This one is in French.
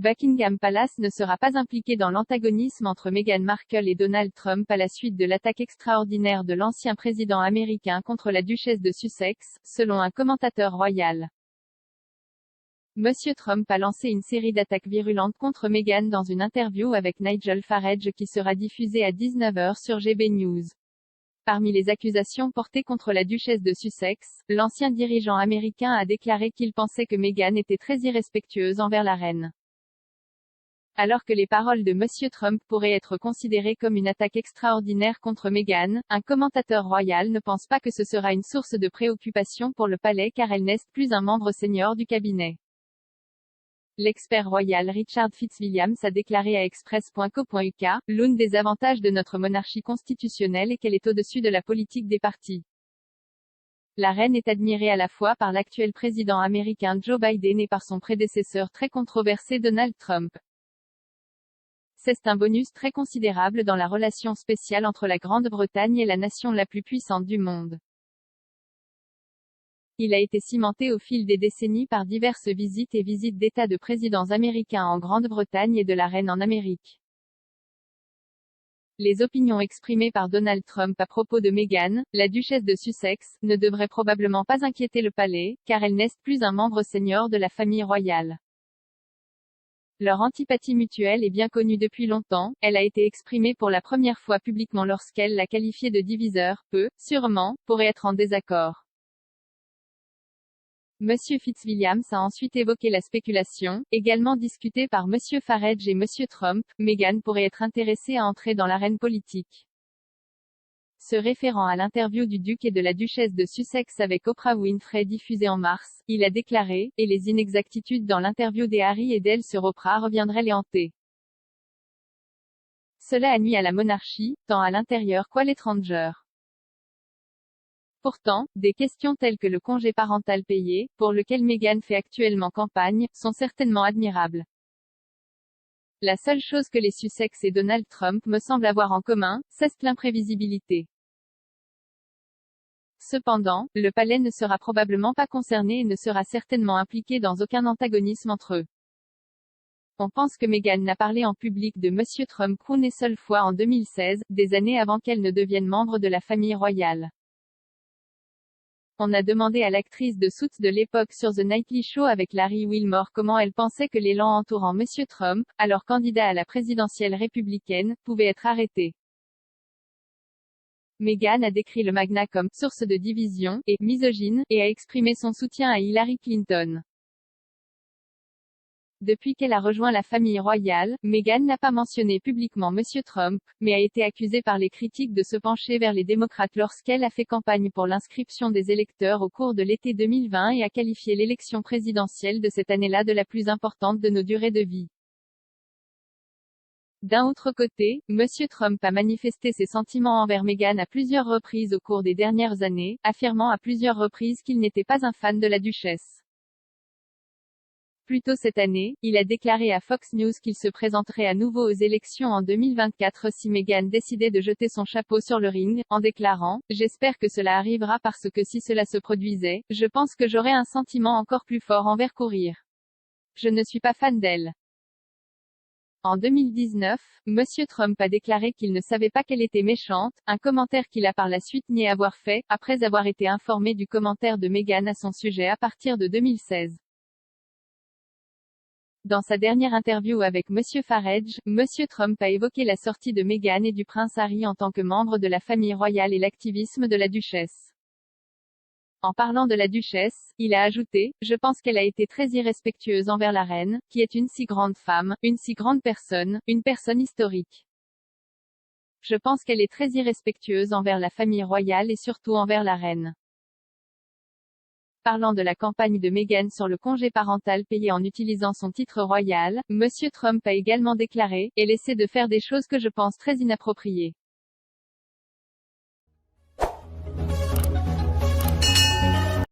Buckingham Palace ne sera pas impliqué dans l'antagonisme entre Meghan Markle et Donald Trump à la suite de l'attaque extraordinaire de l'ancien président américain contre la duchesse de Sussex, selon un commentateur royal. Monsieur Trump a lancé une série d'attaques virulentes contre Meghan dans une interview avec Nigel Farage qui sera diffusée à 19 h sur GB News. Parmi les accusations portées contre la duchesse de Sussex, l'ancien dirigeant américain a déclaré qu'il pensait que Meghan était très irrespectueuse envers la reine. Alors que les paroles de Monsieur Trump pourraient être considérées comme une attaque extraordinaire contre Meghan, un commentateur royal ne pense pas que ce sera une source de préoccupation pour le palais car elle n'est plus un membre senior du cabinet. L'expert royal Richard Fitzwilliams a déclaré à Express.co.uk, « L'un des avantages de notre monarchie constitutionnelle est qu'elle est au-dessus de la politique des partis. La reine est admirée à la fois par l'actuel président américain Joe Biden et par son prédécesseur très controversé Donald Trump. C'est un bonus très considérable dans la relation spéciale entre la Grande-Bretagne et la nation la plus puissante du monde. Il a été cimenté au fil des décennies par diverses visites et visites d'État de présidents américains en Grande-Bretagne et de la reine en Amérique. Les opinions exprimées par Donald Trump à propos de Meghan, la duchesse de Sussex, ne devraient probablement pas inquiéter le palais, car elle n'est plus un membre senior de la famille royale. Leur antipathie mutuelle est bien connue depuis longtemps, elle a été exprimée pour la première fois publiquement lorsqu'elle l'a qualifiée de diviseur, sûrement, pourrait être en désaccord. Monsieur Fitzwilliams a ensuite évoqué la spéculation, également discutée par Monsieur Farage et Monsieur Trump, Meghan pourrait être intéressée à entrer dans l'arène politique. Se référant à l'interview du duc et de la duchesse de Sussex avec Oprah Winfrey diffusée en mars, il a déclaré, et les inexactitudes dans l'interview des Harry et d'elle sur Oprah reviendraient les hanter. Cela a nui à la monarchie, tant à l'intérieur qu'à l'étranger. Pourtant, des questions telles que le congé parental payé, pour lequel Meghan fait actuellement campagne, sont certainement admirables. La seule chose que les Sussex et Donald Trump me semblent avoir en commun, c'est l'imprévisibilité. Cependant, le palais ne sera probablement pas concerné et ne sera certainement impliqué dans aucun antagonisme entre eux. On pense que Meghan n'a parlé en public de Monsieur Trump qu'une seule fois en 2016, des années avant qu'elle ne devienne membre de la famille royale. On a demandé à l'actrice de Suits de l'époque sur The Nightly Show avec Larry Wilmore comment elle pensait que l'élan entourant Monsieur Trump, alors candidat à la présidentielle républicaine, pouvait être arrêté. Meghan a décrit le magnat comme « source de division » et « misogyne » et a exprimé son soutien à Hillary Clinton. Depuis qu'elle a rejoint la famille royale, Meghan n'a pas mentionné publiquement Monsieur Trump, mais a été accusée par les critiques de se pencher vers les démocrates lorsqu'elle a fait campagne pour l'inscription des électeurs au cours de l'été 2020 et a qualifié l'élection présidentielle de cette année-là de la plus importante de nos durées de vie. D'un autre côté, Monsieur Trump a manifesté ses sentiments envers Meghan à plusieurs reprises au cours des dernières années, affirmant à plusieurs reprises qu'il n'était pas un fan de la duchesse. Plus tôt cette année, il a déclaré à Fox News qu'il se présenterait à nouveau aux élections en 2024 si Meghan décidait de jeter son chapeau sur le ring, en déclarant « J'espère que cela arrivera parce que si cela se produisait, je pense que j'aurais un sentiment encore plus fort envers courir. Je ne suis pas fan d'elle. » En 2019, Monsieur Trump a déclaré qu'il ne savait pas qu'elle était méchante, un commentaire qu'il a par la suite nié avoir fait, après avoir été informé du commentaire de Meghan à son sujet à partir de 2016. Dans sa dernière interview avec Monsieur Farage, Monsieur Trump a évoqué la sortie de Meghan et du prince Harry en tant que membre de la famille royale et l'activisme de la duchesse. En parlant de la duchesse, il a ajouté « Je pense qu'elle a été très irrespectueuse envers la reine, qui est une si grande femme, une si grande personne, une personne historique. Je pense qu'elle est très irrespectueuse envers la famille royale et surtout envers la reine. » Parlant de la campagne de Meghan sur le congé parental payé en utilisant son titre royal, Monsieur Trump a également déclaré « Elle essaie de faire des choses que je pense très inappropriées.